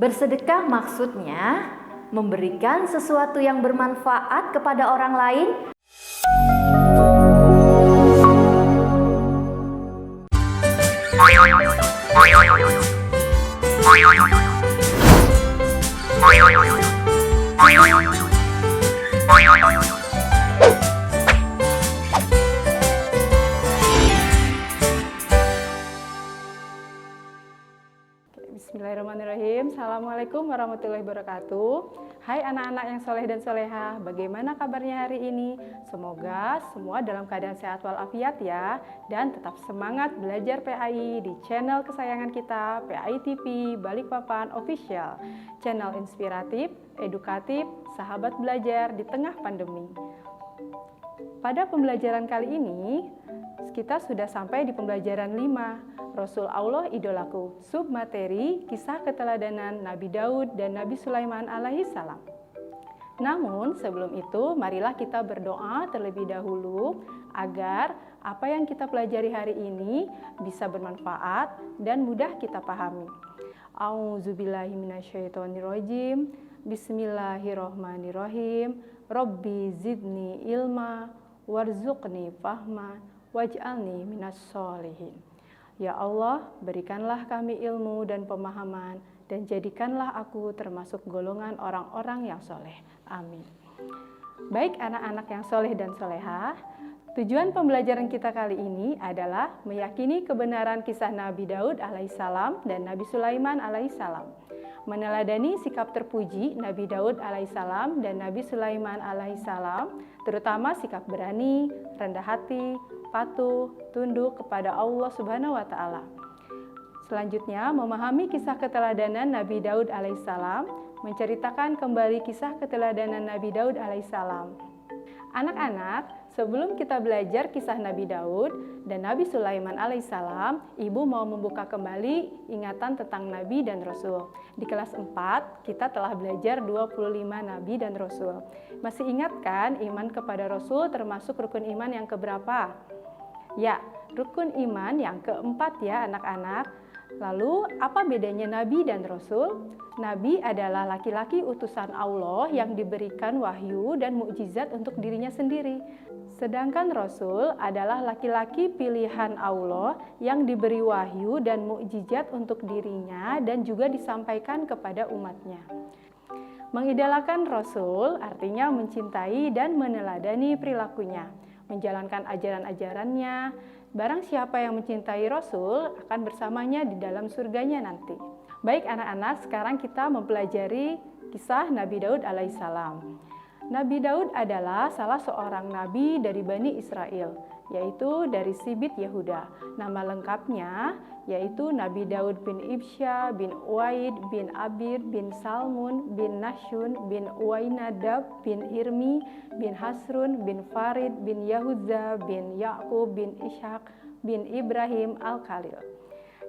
Bersedekah maksudnya memberikan sesuatu yang bermanfaat kepada orang lain. Bismillahirrahmanirrahim. Assalamualaikum warahmatullahi wabarakatuh. Hai anak-anak yang soleh dan soleha, bagaimana kabarnya hari ini? Semoga semua dalam keadaan sehat walafiat ya, dan tetap semangat belajar PAI di channel kesayangan kita, PAI TV Balikpapan Official. Channel inspiratif, edukatif, sahabat belajar di tengah pandemi. Pada pembelajaran kali ini, kita sudah sampai di pembelajaran 5. Rasul Allah idolaku, submateri kisah keteladanan Nabi Daud dan Nabi Sulaiman alaihi salam. Namun sebelum itu marilah kita berdoa terlebih dahulu agar apa yang kita pelajari hari ini bisa bermanfaat dan mudah kita pahami. A'udzubillahi minasyaitonirrajim. Bismillahirrahmanirrahim. Rabbi zidni ilma warzuqni fahma waj'alni minas sholihin. Ya Allah, berikanlah kami ilmu dan pemahaman, dan jadikanlah aku termasuk golongan orang-orang yang soleh. Amin. Baik anak-anak yang soleh dan soleha, tujuan pembelajaran kita kali ini adalah meyakini kebenaran kisah Nabi Daud alaihissalam dan Nabi Sulaiman alaihissalam. Meneladani sikap terpuji Nabi Daud alaihissalam dan Nabi Sulaiman alaihissalam, terutama sikap berani, rendah hati, patuh, tunduk kepada Allah Subhanahu wa Ta'ala. Selanjutnya, memahami kisah keteladanan Nabi Daud alaihissalam, menceritakan kembali kisah keteladanan Nabi Daud alaihissalam. Anak-anak, sebelum kita belajar kisah Nabi Daud dan Nabi Sulaiman alaihissalam, Ibu mau membuka kembali ingatan tentang Nabi dan Rasul. Di kelas 4, kita telah belajar 25 Nabi dan Rasul. Masih ingat kan iman kepada Rasul termasuk rukun iman yang keberapa? Ya, rukun iman yang keempat ya anak-anak. Lalu, apa bedanya Nabi dan Rasul? Nabi adalah laki-laki utusan Allah yang diberikan wahyu dan mukjizat untuk dirinya sendiri. Sedangkan Rasul adalah laki-laki pilihan Allah yang diberi wahyu dan mukjizat untuk dirinya dan juga disampaikan kepada umatnya. Mengidolakan Rasul artinya mencintai dan meneladani perilakunya, menjalankan ajaran-ajarannya. Barang siapa yang mencintai Rasul akan bersamanya di dalam surganya nanti. Baik anak-anak, sekarang kita mempelajari kisah Nabi Daud alaihissalam. Nabi Daud adalah salah seorang nabi dari Bani Israel, yaitu dari Sibit Yehuda. Nama lengkapnya yaitu Nabi Daud bin Ibsya bin Uwaid bin Abir bin Salmun bin Nashun bin Uwainadab bin Irmi bin Hasrun bin Farid bin Yahuza bin Ya'qub bin Ishaq bin Ibrahim al-Khalil.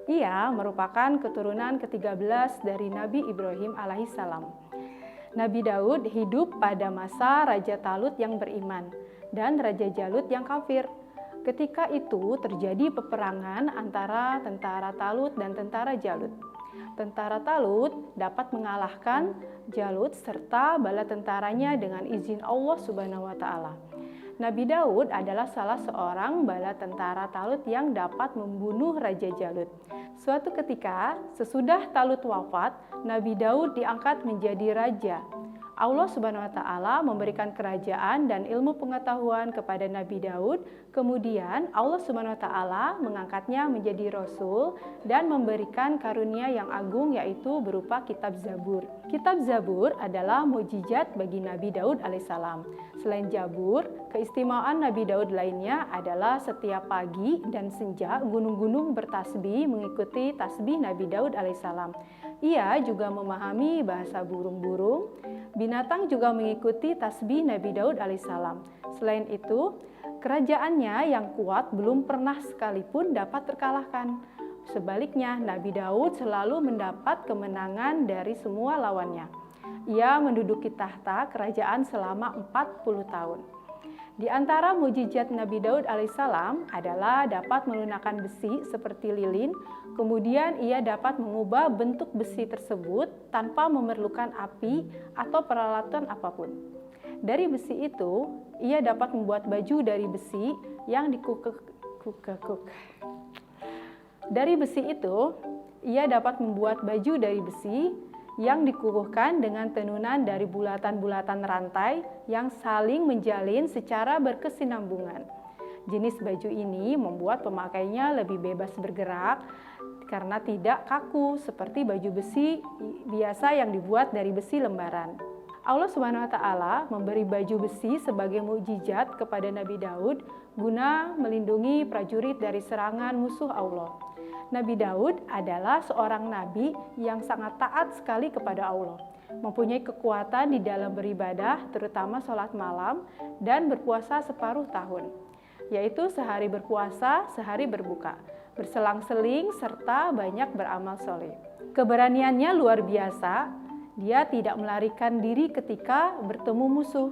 Ia merupakan keturunan ke-13 dari Nabi Ibrahim alaihissalam. Nabi Daud hidup pada masa Raja Talut yang beriman dan Raja Jalut yang kafir. Ketika itu terjadi peperangan antara tentara Talut dan tentara Jalut. Tentara Talut dapat mengalahkan Jalut serta bala tentaranya dengan izin Allah Subhanahu wa Ta'ala. Nabi Daud adalah salah seorang bala tentara Talut yang dapat membunuh Raja Jalut. Suatu ketika, sesudah Talut wafat, Nabi Daud diangkat menjadi raja. Allah Subhanahu wa Ta'ala memberikan kerajaan dan ilmu pengetahuan kepada Nabi Daud. Kemudian Allah Subhanahu wa Ta'ala mengangkatnya menjadi rasul dan memberikan karunia yang agung, yaitu berupa kitab Zabur. Kitab Zabur adalah mukjizat bagi Nabi Daud alaihissalam. Selain Zabur, keistimewaan Nabi Daud lainnya adalah setiap pagi dan senja gunung-gunung bertasbih mengikuti tasbih Nabi Daud alaihissalam. Ia juga memahami bahasa burung-burung. Binatang juga mengikuti tasbih Nabi Daud alaihissalam. Selain itu, kerajaannya yang kuat belum pernah sekalipun dapat terkalahkan. Sebaliknya, Nabi Daud selalu mendapat kemenangan dari semua lawannya. Ia menduduki tahta kerajaan selama 40 tahun. Di antara mukjizat Nabi Daud alaihissalam adalah dapat melunakkan besi seperti lilin, kemudian ia dapat mengubah bentuk besi tersebut tanpa memerlukan api atau peralatan apapun. Dari besi itu, ia dapat membuat baju dari besi yang Dari besi itu, ia dapat membuat baju dari besi yang dikukuhkan dengan tenunan dari bulatan-bulatan rantai yang saling menjalin secara berkesinambungan. Jenis baju ini membuat pemakainya lebih bebas bergerak karena tidak kaku seperti baju besi biasa yang dibuat dari besi lembaran. Allah Subhanahu wa Ta'ala memberi baju besi sebagai mukjizat kepada Nabi Daud guna melindungi prajurit dari serangan musuh Allah. Nabi Daud adalah seorang nabi yang sangat taat sekali kepada Allah, mempunyai kekuatan di dalam beribadah, terutama sholat malam dan berpuasa separuh tahun, yaitu sehari berpuasa, sehari berbuka, berselang-seling serta banyak beramal soleh. Keberaniannya luar biasa, dia tidak melarikan diri ketika bertemu musuh.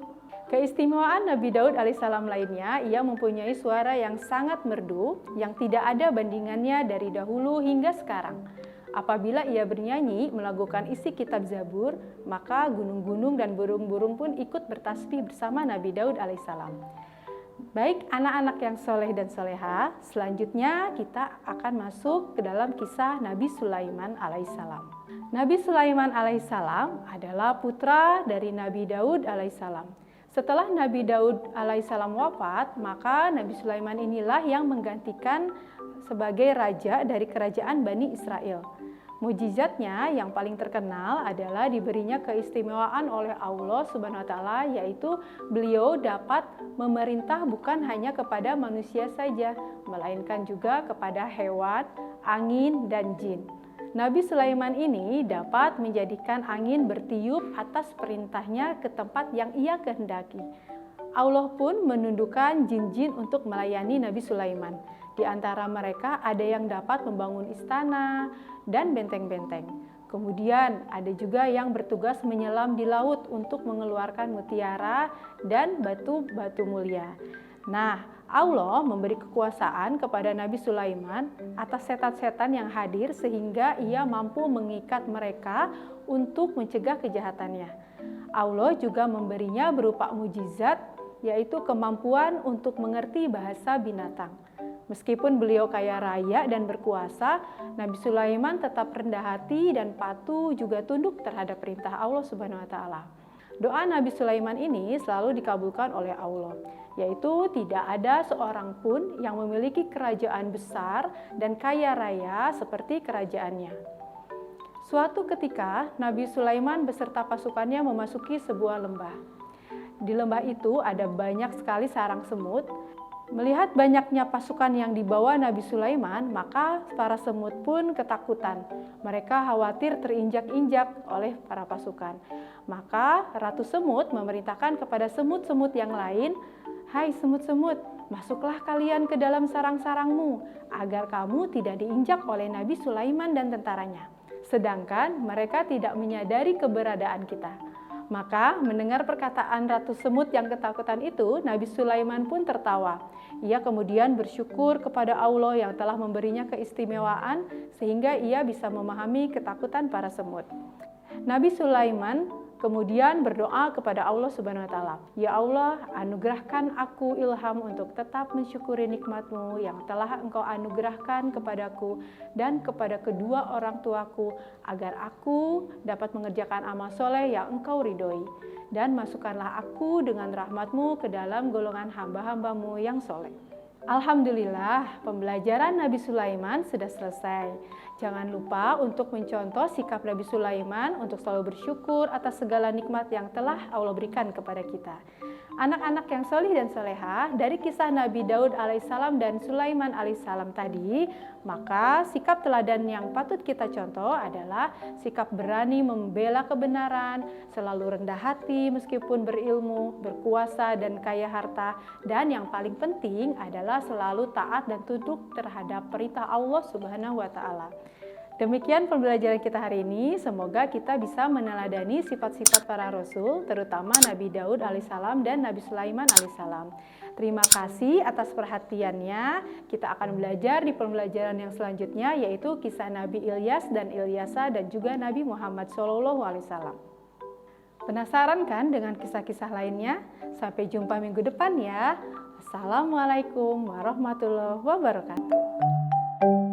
Keistimewaan Nabi Daud alaihissalam lainnya, ia mempunyai suara yang sangat merdu yang tidak ada bandingannya dari dahulu hingga sekarang. Apabila ia bernyanyi melakukan isi kitab Zabur, maka gunung-gunung dan burung-burung pun ikut bertasbih bersama Nabi Daud alaihissalam. Baik anak-anak yang soleh dan soleha, selanjutnya kita akan masuk ke dalam kisah Nabi Sulaiman alaihissalam. Nabi Sulaiman alaihissalam adalah putra dari Nabi Daud alaihissalam. Setelah Nabi Daud alaihissalam wafat, maka Nabi Sulaiman inilah yang menggantikan sebagai raja dari kerajaan Bani Israel. Mukjizatnya yang paling terkenal adalah diberinya keistimewaan oleh Allah Subhanahu wa Ta'ala, yaitu beliau dapat memerintah bukan hanya kepada manusia saja, melainkan juga kepada hewan, angin, dan jin. Nabi Sulaiman ini dapat menjadikan angin bertiup atas perintahnya ke tempat yang ia kehendaki. Allah pun menundukkan jin-jin untuk melayani Nabi Sulaiman. Di antara mereka ada yang dapat membangun istana dan benteng-benteng. Kemudian ada juga yang bertugas menyelam di laut untuk mengeluarkan mutiara dan batu-batu mulia. Nah, Allah memberi kekuasaan kepada Nabi Sulaiman atas setan-setan yang hadir sehingga ia mampu mengikat mereka untuk mencegah kejahatannya. Allah juga memberinya berupa mukjizat, yaitu kemampuan untuk mengerti bahasa binatang. Meskipun beliau kaya raya dan berkuasa, Nabi Sulaiman tetap rendah hati dan patuh juga tunduk terhadap perintah Allah Subhanahu wa Ta'ala. Doa Nabi Sulaiman ini selalu dikabulkan oleh Allah, yaitu tidak ada seorang pun yang memiliki kerajaan besar dan kaya raya seperti kerajaannya. Suatu ketika Nabi Sulaiman beserta pasukannya memasuki sebuah lembah. Di lembah itu ada banyak sekali sarang semut. Melihat banyaknya pasukan yang dibawa Nabi Sulaiman, maka para semut pun ketakutan. Mereka khawatir terinjak-injak oleh para pasukan. Maka Ratu Semut memerintahkan kepada semut-semut yang lain, "Hai semut-semut, masuklah kalian ke dalam sarang-sarangmu, agar kamu tidak diinjak oleh Nabi Sulaiman dan tentaranya." Sedangkan mereka tidak menyadari keberadaan kita. Maka mendengar perkataan Ratu Semut yang ketakutan itu, Nabi Sulaiman pun tertawa. Ia kemudian bersyukur kepada Allah yang telah memberinya keistimewaan sehingga ia bisa memahami ketakutan para semut. Nabi Sulaiman kemudian berdoa kepada Allah Subhanahu wa Ta'ala, "Ya Allah, anugerahkan aku ilham untuk tetap mensyukuri nikmat-Mu yang telah Engkau anugerahkan kepadaku dan kepada kedua orang tuaku, agar aku dapat mengerjakan amal soleh yang Engkau ridhoi. Dan masukkanlah aku dengan rahmat-Mu ke dalam golongan hamba-hamba-Mu yang soleh." Alhamdulillah, pembelajaran Nabi Sulaiman sudah selesai. Jangan lupa untuk mencontoh sikap Nabi Sulaiman untuk selalu bersyukur atas segala nikmat yang telah Allah berikan kepada kita. Anak-anak yang solih dan soleha, dari kisah Nabi Daud alaihissalam dan Sulaiman alaihissalam tadi, maka sikap teladan yang patut kita contoh adalah sikap berani membela kebenaran, selalu rendah hati meskipun berilmu, berkuasa dan kaya harta, dan yang paling penting adalah selalu taat dan tunduk terhadap perintah Allah Subhanahu wa Ta'ala. Demikian pembelajaran kita hari ini. Semoga kita bisa meneladani sifat-sifat para rasul, terutama Nabi Daud alaihissalam dan Nabi Sulaiman alaihissalam. Terima kasih atas perhatiannya. Kita akan belajar di pembelajaran yang selanjutnya, yaitu kisah Nabi Ilyas dan Ilyasa dan juga Nabi Muhammad SAW. Penasaran kan dengan kisah-kisah lainnya? Sampai jumpa minggu depan ya. Assalamualaikum warahmatullahi wabarakatuh.